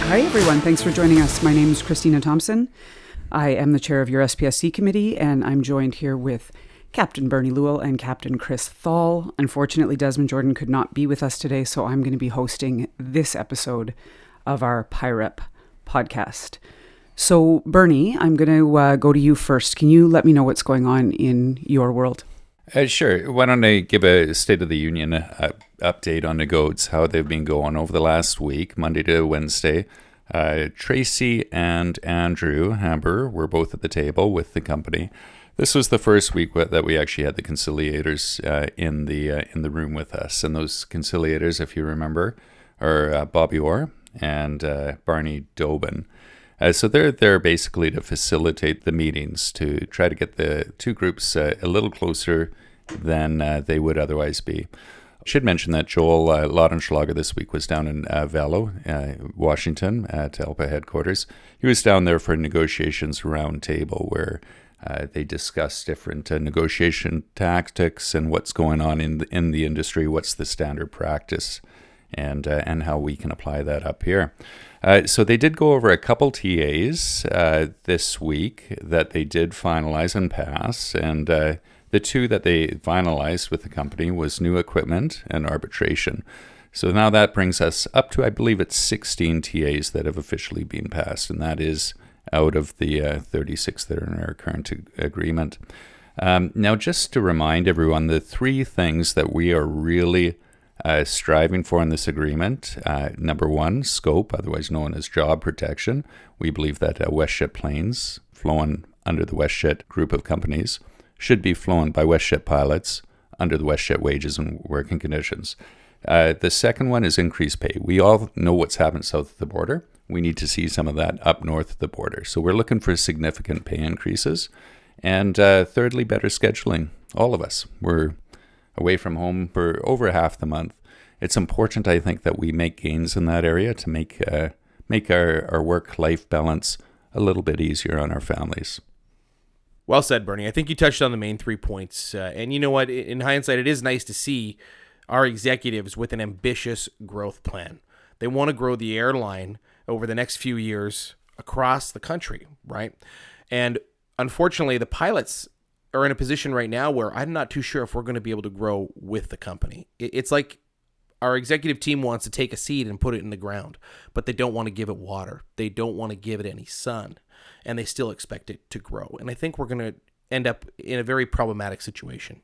Hi, everyone. Thanks for joining us. My name is Christina Thomson. I am the chair of your SPSC committee, and I'm joined here with Captain Bernie Lewall and Captain Chris Tholl. Unfortunately, Desmond Jordan could not be with us today, so I'm going to be hosting this episode of our PIREP podcast. So, Bernie, I'm going to go to you first. Can you let me know what's going on in your world? Sure. Why don't I give a State of the Union update on the goats, how they've been going over the last week, Monday to Wednesday. Tracy and Andrew Hamber were both at the table with the company. This was the first week that we actually had the conciliators in the room with us. And those conciliators, if you remember, are Bobby Orr and Barney Dobin. So they're there basically to facilitate the meetings, to try to get the two groups a little closer than they would otherwise be. I should mention that Joel Laudenschlager this week was down in Valo, Washington, at ALPA headquarters. He was down there for a negotiations roundtable where they discussed different negotiation tactics and what's going on in the industry, what's the standard practice, and how we can apply that up here. So they did go over a couple TAs this week that they did finalize and pass, and the two that they finalized with the company was new equipment and arbitration. So now that brings us up to, I believe it's 16 TAs that have officially been passed, and that is out of the 36 that are in our current agreement. Now, just to remind everyone, the three things that we are really striving for in this agreement. Number one, scope, otherwise known as job protection. We believe that WestJet planes flown under the WestJet group of companies should be flown by WestJet pilots under the WestJet wages and working conditions. The second one is increased pay. We all know what's happened south of the border. We need to see some of that up north of the border. So we're looking for significant pay increases. And thirdly, better scheduling. All of us. We're away from home for over half the month. It's important, I think, that we make gains in that area to make our work-life balance a little bit easier on our families. Well said, Bernie. I think you touched on the main 3 points. And you know what? In hindsight, it is nice to see our executives with an ambitious growth plan. They want to grow the airline over the next few years across the country, right? And unfortunately, the pilots are in a position right now where I'm not too sure if we're going to be able to grow with the company. It's like our executive team wants to take a seed and put it in the ground, but they don't want to give it water. They don't want to give it any sun, and they still expect it to grow. And I think we're going to end up in a very problematic situation.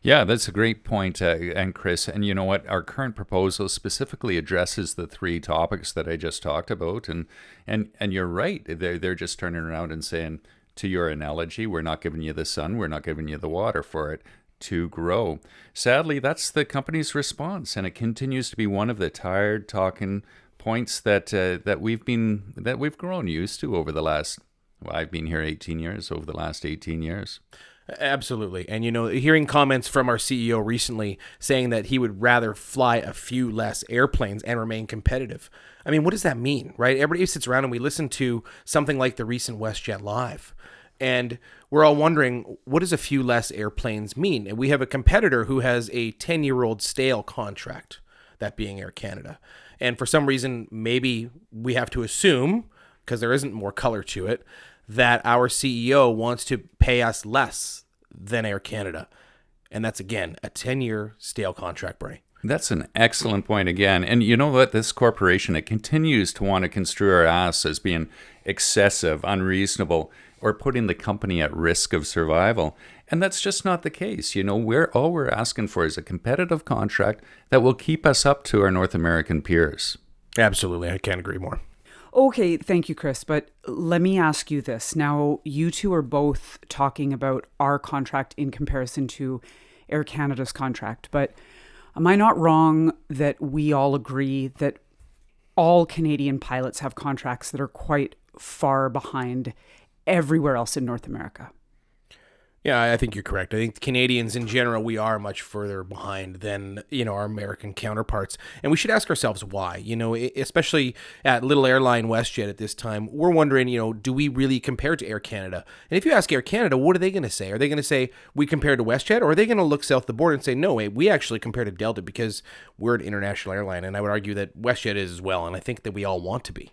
Yeah, that's a great point, and Chris. And you know what? Our current proposal specifically addresses the three topics that I just talked about. And you're right. They're just turning around and saying, to your analogy, we're not giving you the sun, we're not giving you the water for it to grow. Sadly, that's the company's response, and it continues to be one of the tired talking points that we've grown used to over the last. Well, I've been here 18 years. Over the last 18 years. Absolutely. And, hearing comments from our CEO recently saying that he would rather fly a few less airplanes and remain competitive. I mean, what does that mean, right? Everybody sits around and we listen to something like the recent WestJet Live. And we're all wondering, what does a few less airplanes mean? And we have a competitor who has a 10-year-old stale contract, that being Air Canada. And for some reason, maybe we have to assume, because there isn't more color to it, that our CEO wants to pay us less than Air Canada. And that's, again, a 10-year stale contract, Bernie. That's an excellent point again. And you know what? This corporation, it continues to want to construe our ass as being excessive, unreasonable, or putting the company at risk of survival. And that's just not the case. All we're asking for is a competitive contract that will keep us up to our North American peers. Absolutely. I can't agree more. Okay, thank you, Chris. But let me ask you this. Now, you two are both talking about our contract in comparison to Air Canada's contract. But am I not wrong that we all agree that all Canadian pilots have contracts that are quite far behind everywhere else in North America? Yeah, I think you're correct. I think Canadians in general, we are much further behind than, our American counterparts. And we should ask ourselves why, especially at little airline WestJet at this time. We're wondering, do we really compare to Air Canada? And if you ask Air Canada, what are they going to say? Are they going to say we compare to WestJet? Or are they going to look south the border and say, no, wait, we actually compare to Delta because we're an international airline? And I would argue that WestJet is as well. And I think that we all want to be.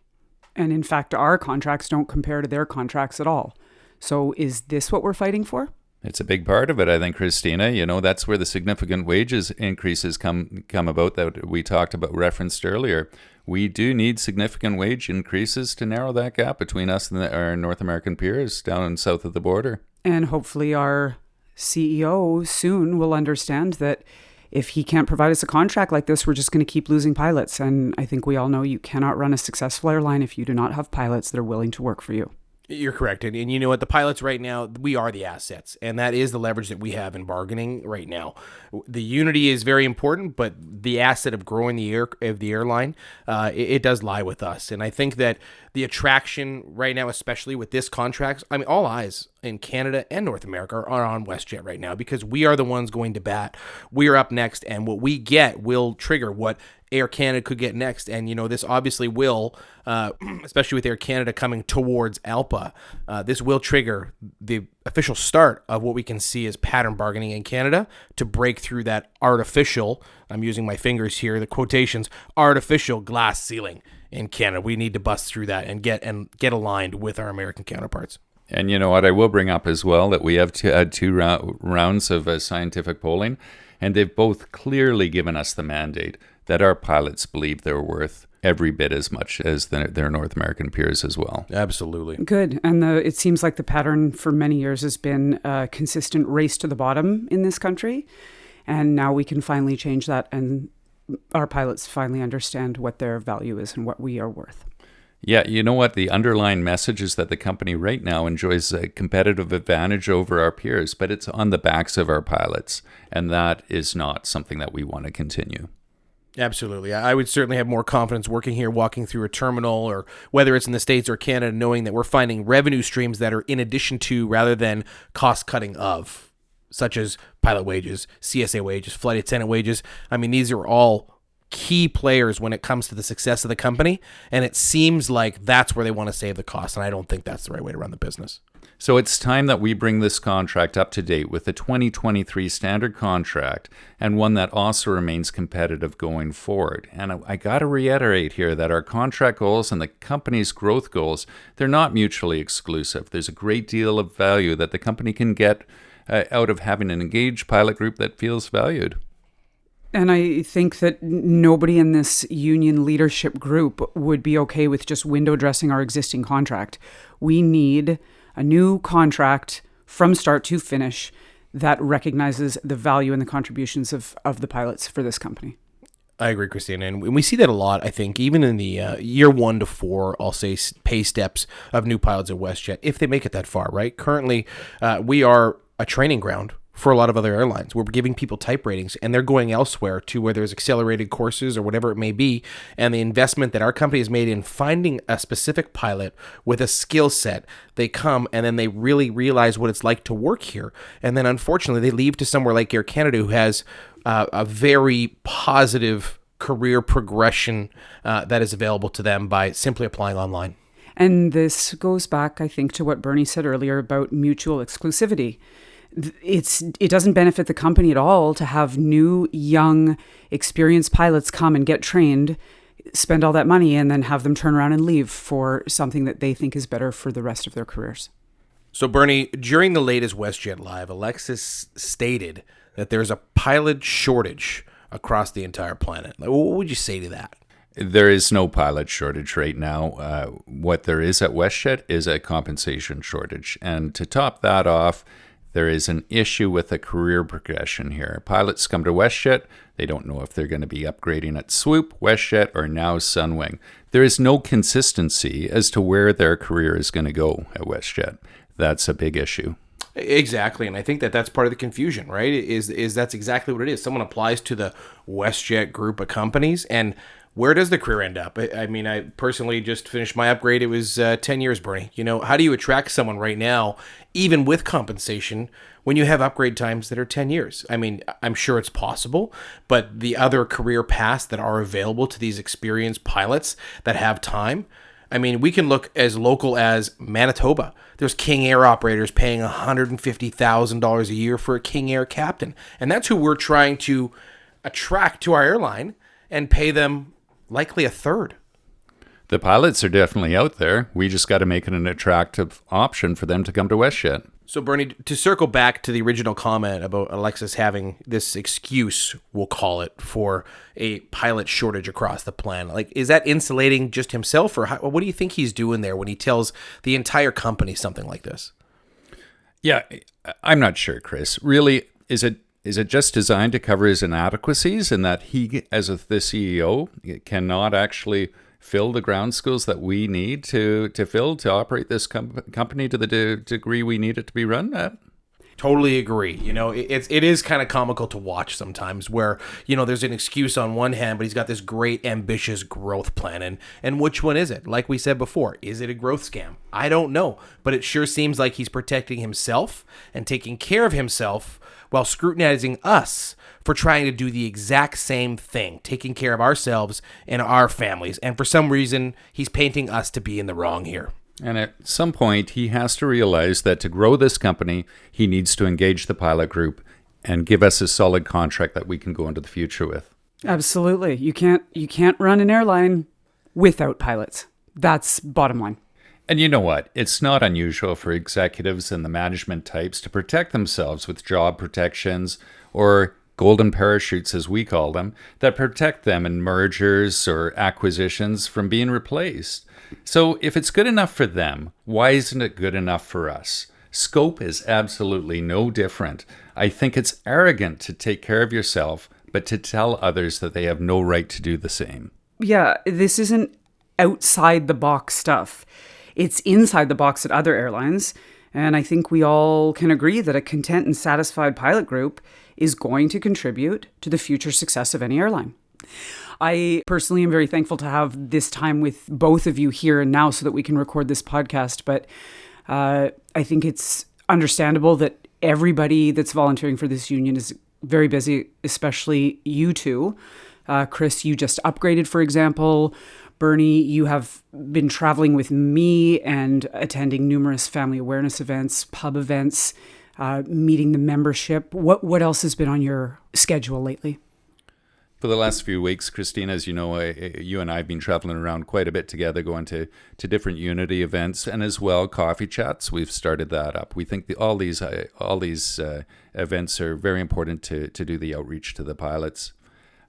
And in fact, our contracts don't compare to their contracts at all. So is this what we're fighting for? It's a big part of it, I think, Christina. That's where the significant wages increases come about that we talked about, referenced earlier. We do need significant wage increases to narrow that gap between us and our North American peers down south of the border. And hopefully our CEO soon will understand that if he can't provide us a contract like this, we're just going to keep losing pilots. And I think we all know you cannot run a successful airline if you do not have pilots that are willing to work for you. You're correct. And you know what? The pilots right now, we are the assets. And that is the leverage that we have in bargaining right now. The unity is very important, but the asset of growing the airline, it does lie with us. And I think that the attraction right now, especially with this contract, I mean, all eyes in Canada and North America are on WestJet right now because we are the ones going to bat. We are up next, and what we get will trigger what Air Canada could get next. And, this obviously will, especially with Air Canada coming towards ALPA, this will trigger the official start of what we can see as pattern bargaining in Canada to break through that artificial, I'm using my fingers here, the quotations, artificial glass ceiling in Canada. We need to bust through that and get aligned with our American counterparts. And you know what I will bring up as well, that we have had two rounds of scientific polling, and they've both clearly given us the mandate that our pilots believe they're worth every bit as much as their North American peers as well. Absolutely. Good. And it seems like the pattern for many years has been a consistent race to the bottom in this country. And now we can finally change that, and our pilots finally understand what their value is and what we are worth. Yeah, you know what? The underlying message is that the company right now enjoys a competitive advantage over our peers, but it's on the backs of our pilots. And that is not something that we want to continue. Absolutely. I would certainly have more confidence working here, walking through a terminal, or whether it's in the States or Canada, knowing that we're finding revenue streams that are in addition to rather than cost cutting of, such as pilot wages, CSA wages, flight attendant wages. I mean, these are all key players when it comes to the success of the company. And it seems like that's where they want to save the cost. And I don't think that's the right way to run the business. So it's time that we bring this contract up to date with the 2023 standard contract, and one that also remains competitive going forward. And I got to reiterate here that our contract goals and the company's growth goals, they're not mutually exclusive. There's a great deal of value that the company can get out of having an engaged pilot group that feels valued. And I think that nobody in this union leadership group would be okay with just window dressing our existing contract. We need a new contract from start to finish that recognizes the value and the contributions of the pilots for this company. I agree, Christina. And we see that a lot, I think, even in the year 1 to 4, I'll say, pay steps of new pilots at WestJet, if they make it that far, right? Currently, we are a training ground for a lot of other airlines. We're giving people type ratings, and they're going elsewhere to where there's accelerated courses or whatever it may be. And the investment that our company has made in finding a specific pilot with a skill set, they come and then they really realize what it's like to work here. And then unfortunately, they leave to somewhere like Air Canada, who has a very positive career progression that is available to them by simply applying online. And this goes back, I think, to what Bernie said earlier about mutual exclusivity. It doesn't benefit the company at all to have new, young, experienced pilots come and get trained, spend all that money, and then have them turn around and leave for something that they think is better for the rest of their careers. So, Bernie, during the latest WestJet Live, Alexis stated that there's a pilot shortage across the entire planet. What would you say to that? There is no pilot shortage right now. What there is at WestJet is a compensation shortage. And to top that off, there is an issue with a career progression here. Pilots come to WestJet, they don't know if they're going to be upgrading at Swoop, WestJet, or now Sunwing. There is no consistency as to where their career is going to go at WestJet. That's a big issue. Exactly, and I think that that's part of the confusion, right? Is that's exactly what it is. Someone applies to the WestJet group of companies, and where does the career end up? I mean, I personally just finished my upgrade. It was 10 years, Bernie. How do you attract someone right now, even with compensation, when you have upgrade times that are 10 years? I mean, I'm sure it's possible, but the other career paths that are available to these experienced pilots that have time, I mean, we can look as local as Manitoba. There's King Air operators paying $150,000 a year for a King Air captain. And that's who we're trying to attract to our airline and pay them likely a third. The pilots are definitely out there. We just got to make it an attractive option for them to come to WestJet. So, Bernie, to circle back to the original comment about Alexis having this excuse, we'll call it, for a pilot shortage across the plan, like, is that insulating just himself, or what do you think he's doing there when he tells the entire company something like this? Yeah, I'm not sure, Chris. Really, is it just designed to cover his inadequacies and that he, as the CEO, cannot actually fill the ground schools that we need to fill to operate this company to the degree we need it to be run at? Totally agree. You know, it is kind of comical to watch sometimes where, you know, there's an excuse on one hand, but he's got this great ambitious growth plan. And which one is it? Like we said before, is it a growth scam? I don't know, but it sure seems like he's protecting himself and taking care of himself while scrutinizing us for trying to do the exact same thing, taking care of ourselves and our families. And for some reason, he's painting us to be in the wrong here. And at some point, he has to realize that to grow this company, he needs to engage the pilot group and give us a solid contract that we can go into the future with. Absolutely. You can't run an airline without pilots. That's bottom line. And you know what? It's not unusual for executives and the management types to protect themselves with job protections or golden parachutes, as we call them, that protect them in mergers or acquisitions from being replaced. So if it's good enough for them, why isn't it good enough for us? Scope is absolutely no different. I think it's arrogant to take care of yourself, but to tell others that they have no right to do the same. Yeah, this isn't outside the box stuff. It's inside the box at other airlines. And I think we all can agree that a content and satisfied pilot group is going to contribute to the future success of any airline. I personally am very thankful to have this time with both of you here and now so that we can record this podcast. But I think it's understandable that everybody that's volunteering for this union is very busy, especially you two. Chris, you just upgraded, for example. Bernie, you have been traveling with me and attending numerous family awareness events, pub events, meeting the membership. What else has been on your schedule lately? For the last few weeks, Christina, as you know, you and I have been traveling around quite a bit together, going to different Unity events and as well coffee chats. We've started that up. We think all these events are very important to do the outreach to the pilots.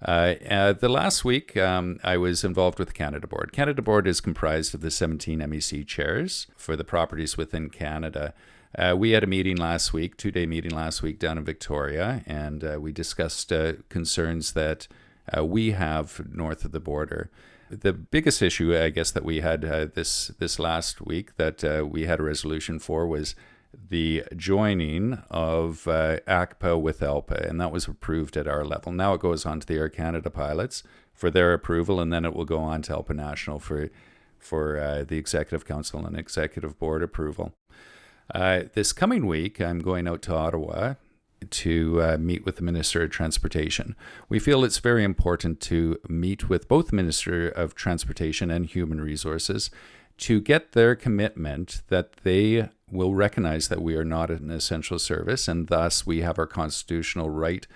The last week, I was involved with Canada Board. Canada Board is comprised of the 17 MEC chairs for the properties within Canada. We had a meeting last week, 2-day meeting last week down in Victoria, and we discussed concerns that we have north of the border. The biggest issue, I guess, that we had this last week that we had a resolution for was the joining of ACPA with ALPA, and that was approved at our level. Now it goes on to the Air Canada pilots for their approval, and then it will go on to ALPA National for the Executive Council and Executive Board approval. This coming week, I'm going out to Ottawa to meet with the Minister of Transportation. We feel it's very important to meet with both the Minister of Transportation and Human Resources to get their commitment that they will recognize that we are not an essential service, and thus we have our constitutional right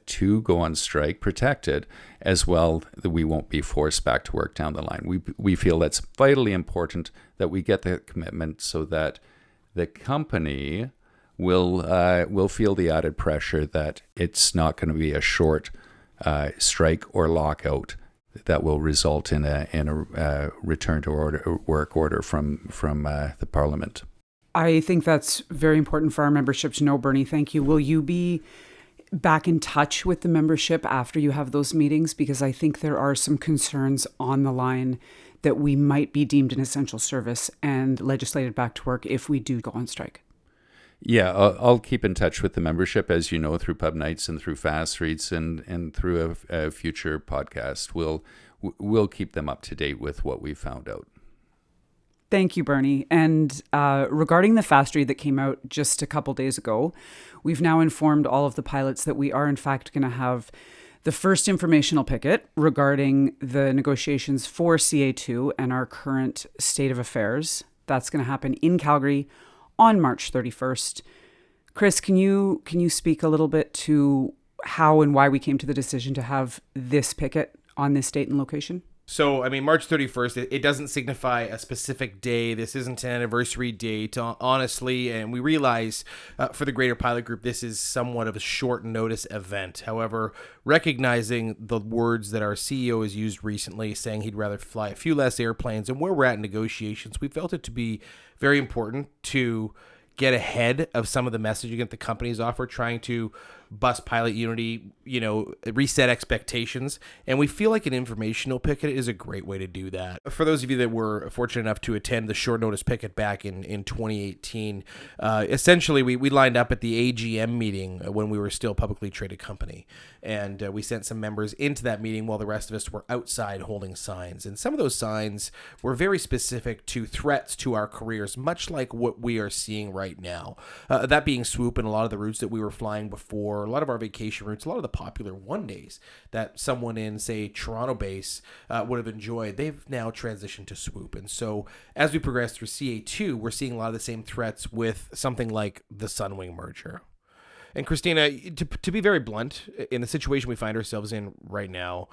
to go on strike protected, as well that we won't be forced back to work down the line. We feel that's vitally important that we get that commitment so that the company will feel the added pressure that it's not going to be a short strike or lockout that will result in a return to work order from the Parliament. I think that's very important for our membership to know, Bernie. Thank you. Will you be back in touch with the membership after you have those meetings? Because I think there are some concerns on the line that we might be deemed an essential service and legislated back to work if we do go on strike. Yeah, I'll keep in touch with the membership, as you know, through pub nights and through fast reads and through a future podcast. We'll keep them up to date with what we found out. Thank you, Bernie. And regarding the fast read that came out just a couple days ago, we've now informed all of the pilots that we are in fact going to have the first informational picket regarding the negotiations for CA2 and our current state of affairs. That's going to happen in Calgary on March 31st. Chris, can you speak a little bit to how and why we came to the decision to have this picket on this date and location? So, I mean, March 31st, it doesn't signify a specific day. This isn't an anniversary date, honestly. And we realize for the greater pilot group, this is somewhat of a short notice event. However, recognizing the words that our CEO has used recently, saying he'd rather fly a few less airplanes, and where we're at in negotiations, we felt it to be very important to get ahead of some of the messaging that the companies offer, trying to bust pilot unity, reset expectations. And we feel like an informational picket is a great way to do that. For those of you that were fortunate enough to attend the short notice picket back in 2018, essentially we lined up at the AGM meeting when we were still a publicly traded company. And we sent some members into that meeting while the rest of us were outside holding signs. And some of those signs were very specific to threats to our careers, much like what we are seeing right now. That being swoop and a lot of the routes that we were flying before, a lot of our vacation routes, a lot of the popular one days that someone in, say, Toronto base would have enjoyed, they've now transitioned to swoop. And so as we progress through CA2, we're seeing a lot of the same threats with something like the Sunwing merger. And Christina, to be very blunt, in the situation we find ourselves in right now,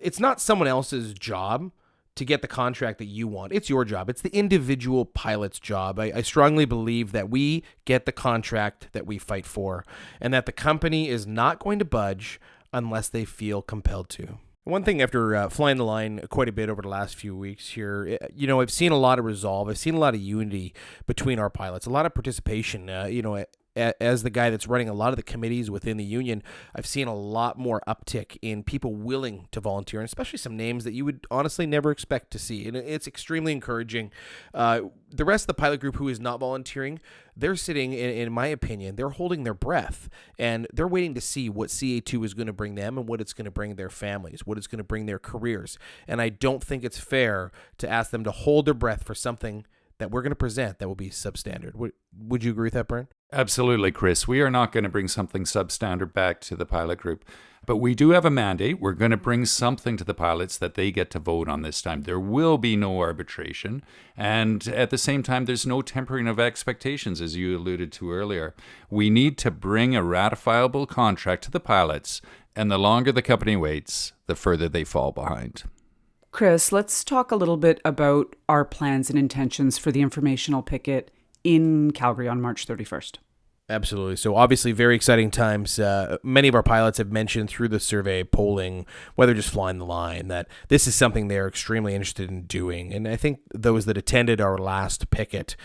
it's not someone else's job to get the contract that you want. It's your job. It's the individual pilot's job. I strongly believe that we get the contract that we fight for, and that the company is not going to budge unless they feel compelled to. One thing, after flying the line quite a bit over the last few weeks here, I've seen a lot of resolve. I've seen a lot of unity between our pilots, a lot of participation, as the guy that's running a lot of the committees within the union, I've seen a lot more uptick in people willing to volunteer, and especially some names that you would honestly never expect to see. And it's extremely encouraging. The rest of the pilot group who is not volunteering, they're sitting, in my opinion, they're holding their breath, and they're waiting to see what CA2 is going to bring them and what it's going to bring their families, what it's going to bring their careers. And I don't think it's fair to ask them to hold their breath for something that we're going to present that will be substandard. Would you agree with that, Bern? Absolutely, Chris. We are not going to bring something substandard back to the pilot group, but we do have a mandate. We're going to bring something to the pilots that they get to vote on this time. There will be no arbitration, and at the same time, there's no tempering of expectations, as you alluded to earlier. We need to bring a ratifiable contract to the pilots, and the longer the company waits, the further they fall behind. Chris, let's talk a little bit about our plans and intentions for the informational picket in Calgary on March 31st. Absolutely. So obviously very exciting times. Many of our pilots have mentioned through the survey polling, whether just flying the line, that this is something they're extremely interested in doing. And I think those that attended our last picket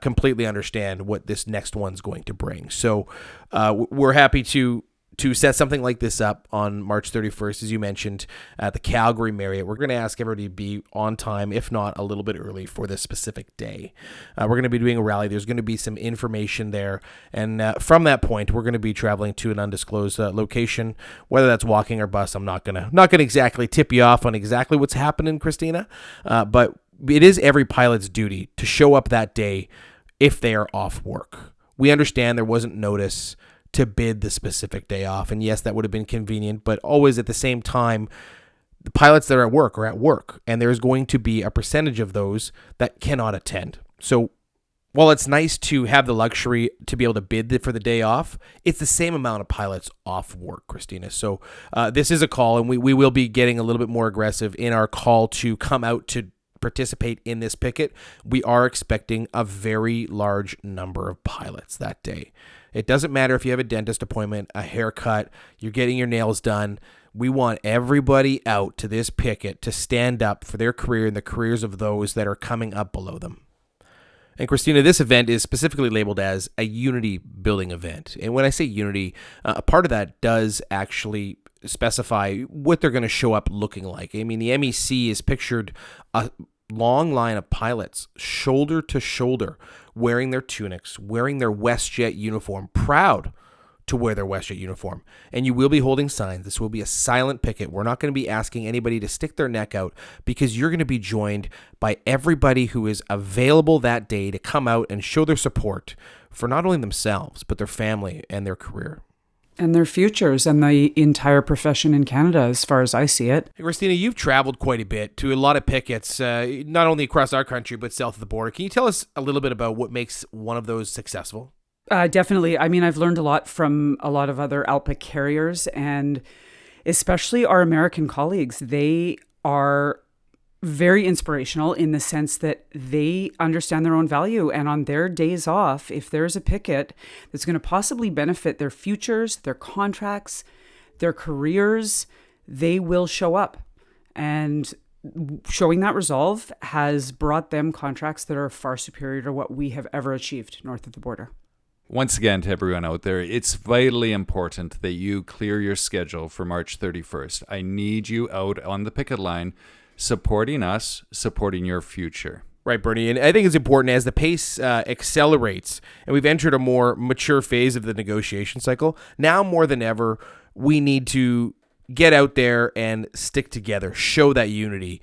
completely understand what this next one's going to bring. So we're happy to set something like this up on March 31st, as you mentioned, at the Calgary Marriott. We're going to ask everybody to be on time, if not a little bit early, for this specific day. We're going to be doing a rally. There's going to be some information there. And from that point, we're going to be traveling to an undisclosed location, whether that's walking or bus. I'm not going to exactly tip you off on exactly what's happening, Christina. But it is every pilot's duty to show up that day if they are off work. We understand there wasn't notice to bid the specific day off. And yes, that would have been convenient, but always at the same time, the pilots that are at work, and there's going to be a percentage of those that cannot attend. So while it's nice to have the luxury to be able to bid for the day off, it's the same amount of pilots off work, Christina. So this is a call, and we will be getting a little bit more aggressive in our call to come out to participate in this picket. We are expecting a very large number of pilots that day. It doesn't matter if you have a dentist appointment, a haircut, you're getting your nails done. We want everybody out to this picket to stand up for their career and the careers of those that are coming up below them. And Christina, this event is specifically labeled as a unity building event. And when I say unity, a part of that does actually specify what they're going to show up looking like. I mean, the MEC is pictured a long line of pilots, shoulder to shoulder, wearing their tunics, wearing their WestJet uniform, proud to wear their WestJet uniform. And you will be holding signs. This will be a silent picket. We're not going to be asking anybody to stick their neck out, because you're going to be joined by everybody who is available that day to come out and show their support for not only themselves, but their family and their career. And their futures and the entire profession in Canada, as far as I see it. Hey, Christina, you've traveled quite a bit to a lot of pickets, not only across our country, but south of the border. Can you tell us a little bit about what makes one of those successful? Definitely. I mean, I've learned a lot from a lot of other ALPA carriers, and especially our American colleagues. They are very inspirational in the sense that they understand their own value. And on their days off, if there's a picket that's going to possibly benefit their futures, their contracts, their careers, they will show up. And showing that resolve has brought them contracts that are far superior to what we have ever achieved north of the border. Once again, to everyone out there, it's vitally important that you clear your schedule for March 31st. I need you out on the picket line supporting us, supporting your future. Right, Bernie. And I think it's important as the pace accelerates and we've entered a more mature phase of the negotiation cycle. Now more than ever, we need to get out there and stick together, show that unity.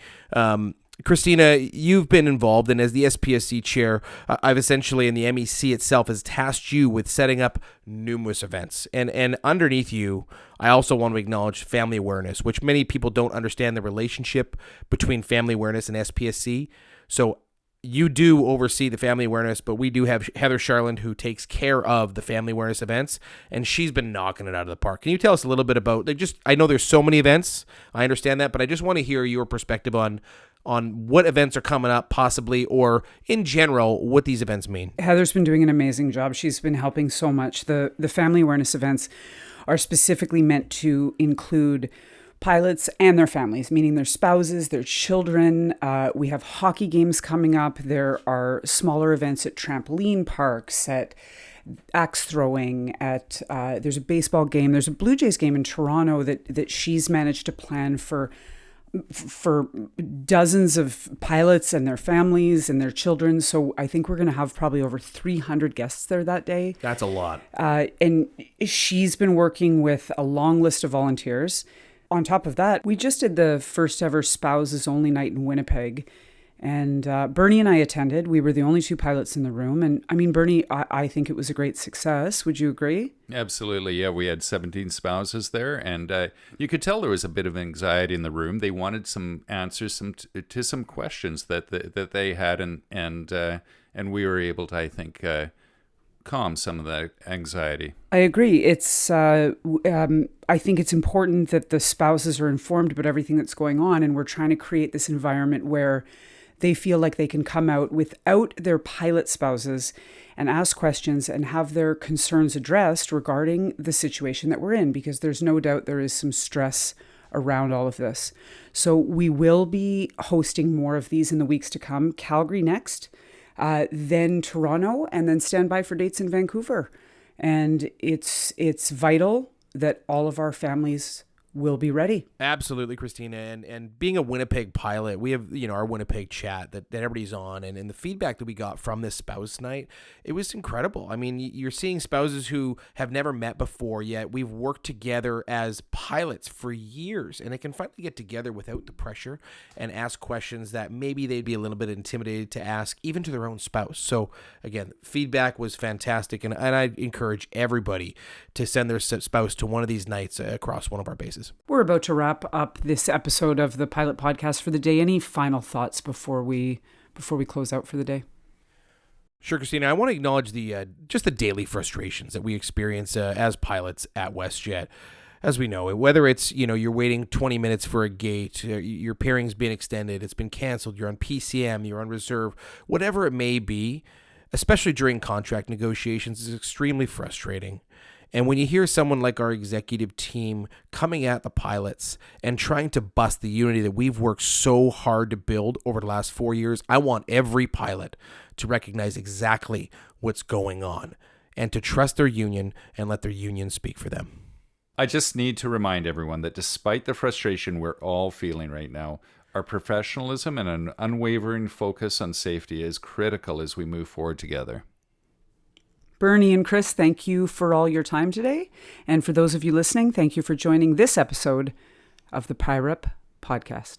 Christina, you've been involved, and as the SPSC chair, I've essentially, and the MEC itself has tasked you with setting up numerous events. And underneath you, I also want to acknowledge family awareness, which many people don't understand the relationship between family awareness and SPSC. So you do oversee the family awareness, but we do have Heather Charland who takes care of the family awareness events, and she's been knocking it out of the park. Can you tell us a little bit about, I know there's so many events, I understand that, but I just want to hear your perspective on what events are coming up possibly, or in general, what these events mean. Heather's been doing an amazing job. She's been helping so much. The family awareness events are specifically meant to include pilots and their families, meaning their spouses, their children. We have hockey games coming up. There are smaller events at trampoline parks, at axe throwing, at there's a baseball game. There's a Blue Jays game in Toronto that she's managed to plan for dozens of pilots and their families and their children. So I think we're going to have probably over 300 guests there that day. That's a lot. And she's been working with a long list of volunteers. On top of that, we just did the first ever spouses only night in Winnipeg. And Bernie and I attended. We were the only two pilots in the room. And I mean, Bernie, I think it was a great success. Would you agree? Absolutely. Yeah, we had 17 spouses there. And you could tell there was a bit of anxiety in the room. They wanted some answers to some questions that they had. And we were able to, I think, calm some of that anxiety. I agree. It's I think it's important that the spouses are informed about everything that's going on. And we're trying to create this environment where they feel like they can come out without their pilot spouses and ask questions and have their concerns addressed regarding the situation that we're in, because there's no doubt there is some stress around all of this. So we will be hosting more of these in the weeks to come. Calgary next, then Toronto, and then stand by for dates in Vancouver. And it's vital that all of our families will be ready. Absolutely, Christina. And being a Winnipeg pilot, we have, our Winnipeg chat that everybody's on. And the feedback that we got from this spouse night, it was incredible. I mean, you're seeing spouses who have never met before, yet we've worked together as pilots for years. And they can finally get together without the pressure and ask questions that maybe they'd be a little bit intimidated to ask, even to their own spouse. So again, feedback was fantastic. And I encourage everybody to send their spouse to one of these nights across one of our bases. We're about to wrap up this episode of the Pilot Podcast for the day. Any final thoughts before we close out for the day? Sure, Christina. I want to acknowledge the daily frustrations that we experience as pilots at WestJet. As we know, whether it's, you're waiting 20 minutes for a gate, your pairing's been extended, it's been canceled, you're on PCM, you're on reserve, whatever it may be, especially during contract negotiations, is extremely frustrating. And when you hear someone like our executive team coming at the pilots and trying to bust the unity that we've worked so hard to build over the last 4 years, I want every pilot to recognize exactly what's going on and to trust their union and let their union speak for them. I just need to remind everyone that despite the frustration we're all feeling right now, our professionalism and an unwavering focus on safety is critical as we move forward together. Bernie and Chris, thank you for all your time today. And for those of you listening, thank you for joining this episode of the PIREP podcast.